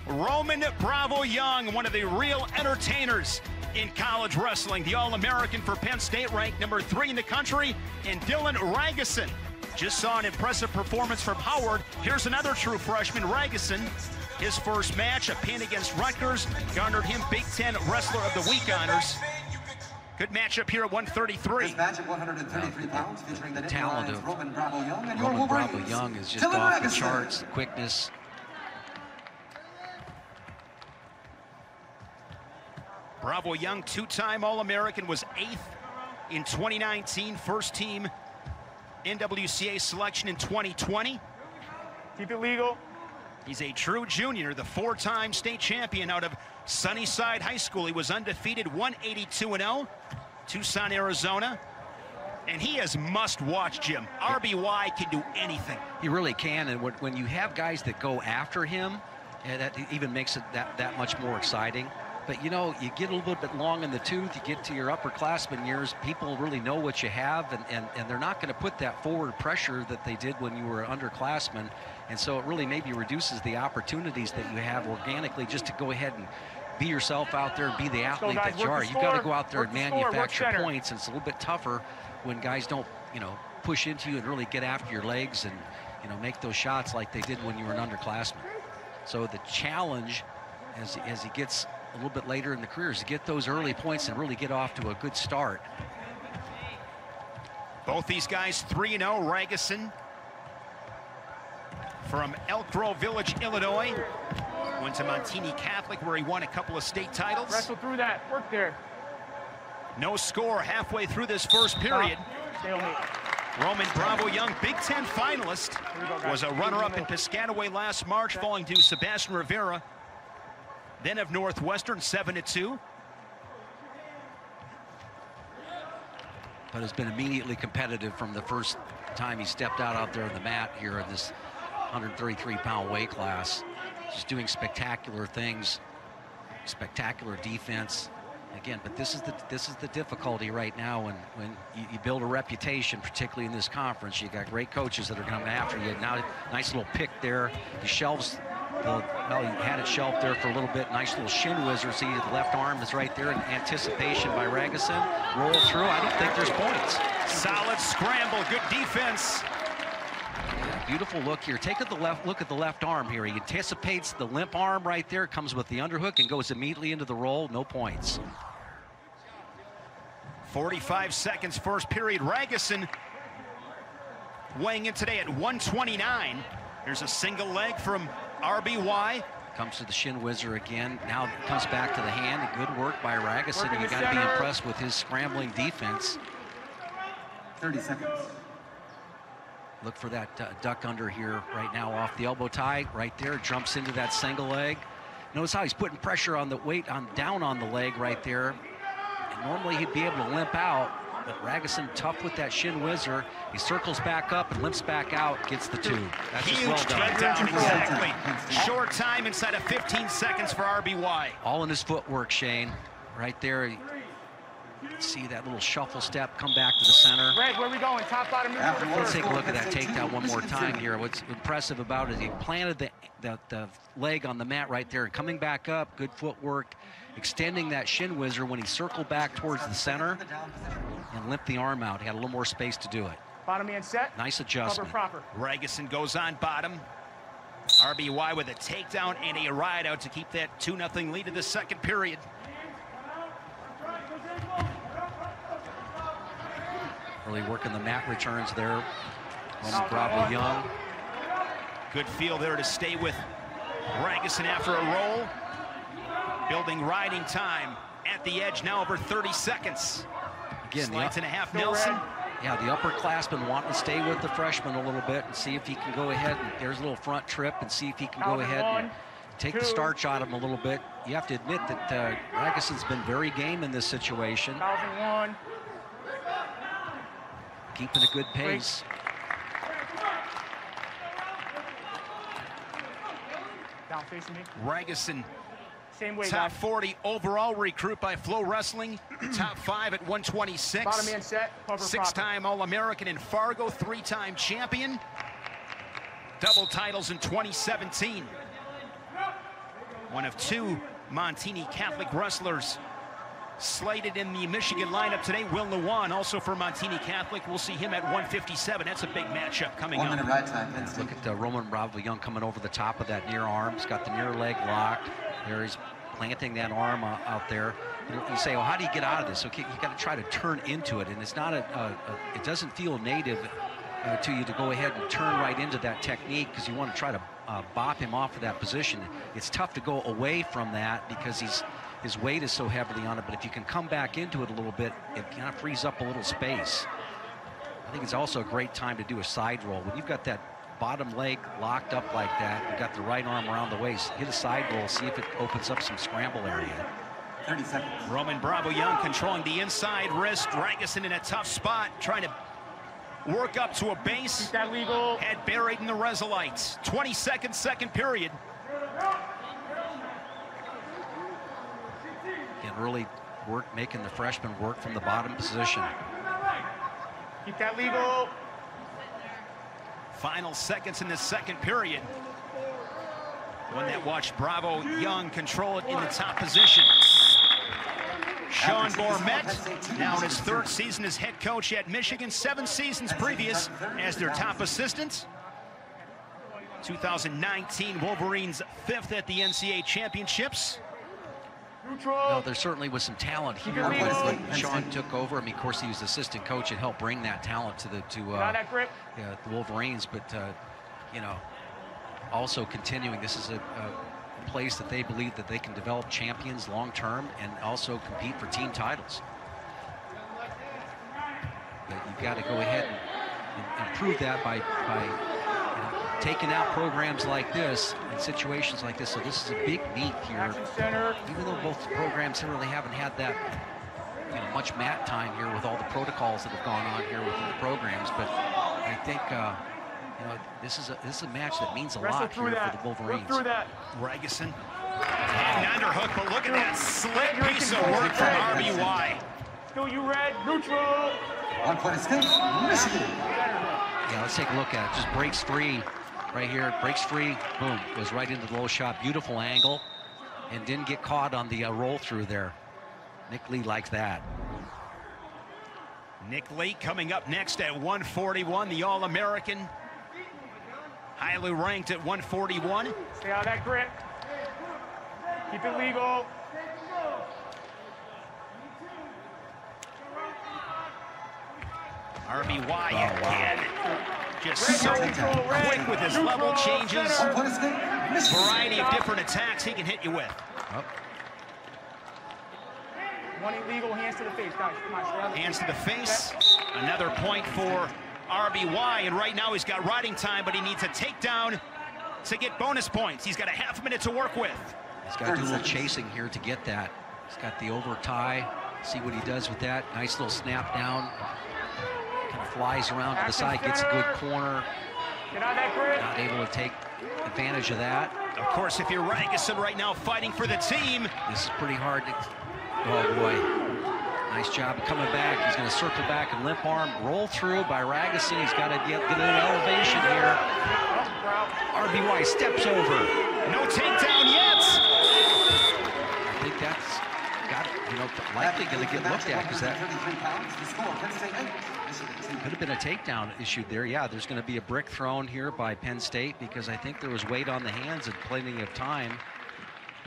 Roman Bravo Young, one of the real entertainers in college wrestling, the All-American for Penn State, ranked #3 in the country, and Dylan Ragusin just saw an impressive performance from Howard. Here's another true freshman, Ragusin. His first match, a pin against Rutgers, garnered him Big Ten Wrestler of the Week honors. Good matchup here at 133. This match at 133 pounds, featuring the talent of Roman Bravo Young and your Roman Bravo Wolverines. Young is just off the charts, the quickness. Bravo Young, two-time All-American, was 8th in 2019, first team NWCA selection in 2020. Keep it legal. He's a true junior, the 4-time state champion out of Sunnyside High School. He was undefeated, 182-0, Tucson, Arizona. And he is must-watch, Jim. RBY can do anything. He really can, and when you have guys that go after him, that even makes it that much more exciting. But, you know, you get a little bit long in the tooth, you get to your upperclassmen years, people really know what you have, and they're not going to put that forward pressure that they did when you were underclassmen. And so it really maybe reduces the opportunities that you have organically just to go ahead and be yourself out there and be the athlete that you are. You've got to go out there and manufacture points, and it's a little bit tougher when guys don't, you know, push into you and really get after your legs and, you know, make those shots like they did when you were an underclassman. So the challenge as he gets a little bit later in the career is to get those early points and really get off to a good start. Both these guys 3-0. Ragusin from Elk Grove Village, Illinois. Went to Montini Catholic where he won a couple of state titles. Wrestle through that. Work there. No score halfway through this first period. Roman Bravo Young, Big Ten finalist, was a runner-up in Piscataway last March, falling to Sebastian Rivera, then of Northwestern, 7-2. But has been immediately competitive from the first time he stepped out there on the mat here in this 133-pound weight class. Just doing spectacular things, spectacular defense. Again, but this is the difficulty right now when you build a reputation, particularly in this conference. You got great coaches that are coming after you. Now, nice little pick there. He shelves. Well, he had it shelved there for a little bit. Nice little shin whizzer. See, the left arm is right there in anticipation by Ragusin. Roll through. I don't think there's points. Solid scramble. Good defense. Beautiful look here. Take a look at the left arm here. He anticipates the limp arm right there, comes with the underhook and goes immediately into the roll. No points. 45 seconds first period. Ragusin weighing in today at 129. Here's a single leg from RBY. Comes to the shin whizzer again. Now comes back to the hand. Good work by Ragusin. You got to be impressed with his scrambling defense. 30 seconds. Look for that duck under here right now off the elbow tie. Right there, jumps into that single leg. Notice how he's putting pressure on the weight down on the leg right there. And normally he'd be able to limp out, but Ragusin tough with that shin whizzer. He circles back up and limps back out, gets the 2. That's huge, just well done. Down, exactly. Short time inside of 15 seconds for RBY. All in his footwork, Shane. Right there. See that little shuffle step, come back to the center. Red, where are we going? Top, bottom, middle. Let's take a look at that takedown one more time here. What's impressive about it is he planted the leg on the mat right there and coming back up, good footwork, extending that shin whizzer when he circled back towards the center and limped the arm out. He had a little more space to do it. Bottom man set. Nice adjustment. Proper. Ragusin goes on bottom. RBY with a takedown and a ride out to keep that 2-0 lead in the second period. Really working the mat returns there. Roman Bravo Young. Good feel there to stay with Ragusin after a roll. Building riding time at the edge now over 30 seconds. Again, slides and a half Nelson. Yeah, the upperclassmen wanting to stay with the freshman a little bit and see if he can go ahead. And there's a little front trip and see if he can go ahead and take the starch out of him a little bit. You have to admit that Ragusin's been very game in this situation. 1001. Keeping a good pace. Down facing me. Ragusin, same way, top 40 overall recruit by Flow Wrestling. Top 5 at 126. Bottom man set. 6-time All-American in Fargo. 3-time champion. Double titles in 2017. One of two Nittany Catholic wrestlers slated in the Michigan lineup today. Will Lewan, also for Nittany Catholic. We'll see him at 157. That's a big matchup coming up. 1 minute ride time, Penn State. Look at Roman Bravo Young coming over the top of that near arm. He's got the near leg locked. There he's planting that arm out there. You say, well, how do you get out of this? Okay, you got to try to turn into it, and it's not it doesn't feel native to you to go ahead and turn right into that technique, because you want to try to bop him off of that position. It's tough to go away from that because his weight is so heavily on it, but if you can come back into it a little bit, it kind of frees up a little space. I think it's also a great time to do a side roll. When you've got that bottom leg locked up like that, you've got the right arm around the waist, hit a side roll, see if it opens up some scramble area. 30 seconds. Roman Bravo Young controlling the inside wrist. Ragusin in a tough spot, trying to work up to a base. Keep that legal. Head buried in the Resolites. 20 seconds, second period. Can really work, making the freshman work from the bottom position. Keep that legal. Final seconds in the second period. One that watched Bravo Young control it in the top position. Sean Gourmet, now in his third season as head coach at Michigan, 7 seasons previous as their top assistant. 2019 Wolverines 5th at the NCAA championships. Neutral. No, there certainly was some talent here when Sean took over. I mean, of course, he was assistant coach and helped bring that talent to the Wolverines. But you know, also continuing, this is a place that they believe that they can develop champions long term and also compete for team titles. But you've got to go ahead and improve that by taking out programs like this in situations like this. So this is a big meet here. Even though both programs really haven't had that much mat time here with all the protocols that have gone on here within the programs, but I think this is a match that means a lot here for the Wolverines. Ragusin and underhook, but look at that slick piece of work from RBY. Still you red, neutral. 1 point escape, Michigan. Yeah, let's take a look at it. Just breaks free right here. Breaks free, boom, goes right into the low shot. Beautiful angle, and didn't get caught on the roll through there. Nick Lee likes that. Nick Lee coming up next at 141, the All-American. Highly ranked at 141. Stay out of that grip. Keep it legal. RBY again. Just so quick with his level changes. Variety of different attacks he can hit you with. One illegal, hands to the face, guys. Come on, stay out of the Hands to the face. Another point for RBY, and right now he's got riding time, but he needs a takedown to get bonus points. He's got a half minute to work with. He's got to do a little chasing here to get that. He's got the over tie. See what he does with that. Nice little snap down. Kind of flies around to the side, gets a good corner. Get out of that grip. Not able to take advantage of that. Of course, if you're Ragusin right now fighting for the team. This is pretty hard to, oh boy. Nice job coming back. He's going to circle back and limp arm, roll through by Ragusin. He's got to get a little elevation here. RBY steps over. No takedown yet. I think that's likely going to get looked at, because that could have been a takedown issued there. Yeah, there's going to be a brick thrown here by Penn State, because I think there was weight on the hands and plenty of time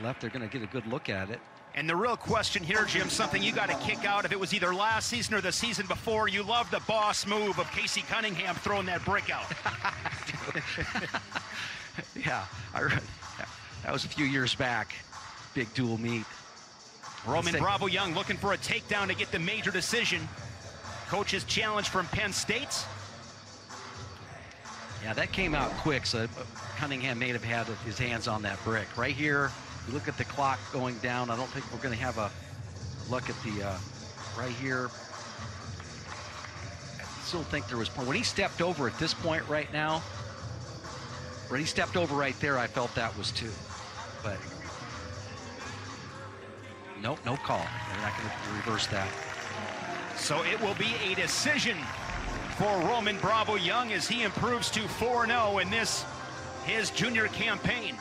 left. They're going to get a good look at it. And the real question here, Jim, something you got to kick out, if it was either last season or the season before, you love the boss move of Casey Cunningham throwing that brick out. Yeah, that was a few years back. Big dual meet. Roman Bravo Young looking for a takedown to get the major decision. Coach's challenge from Penn State. Yeah, that came out quick, so Cunningham may have had his hands on that brick. Right here, you look at the clock going down. I don't think we're going to have a look at the right here. I still think there was point. When he stepped over at this point right now, when he stepped over right there, I felt that was 2. But nope, no call. They're not going to reverse that. So it will be a decision for Roman Bravo Young as he improves to 4-0 in this, his junior campaign.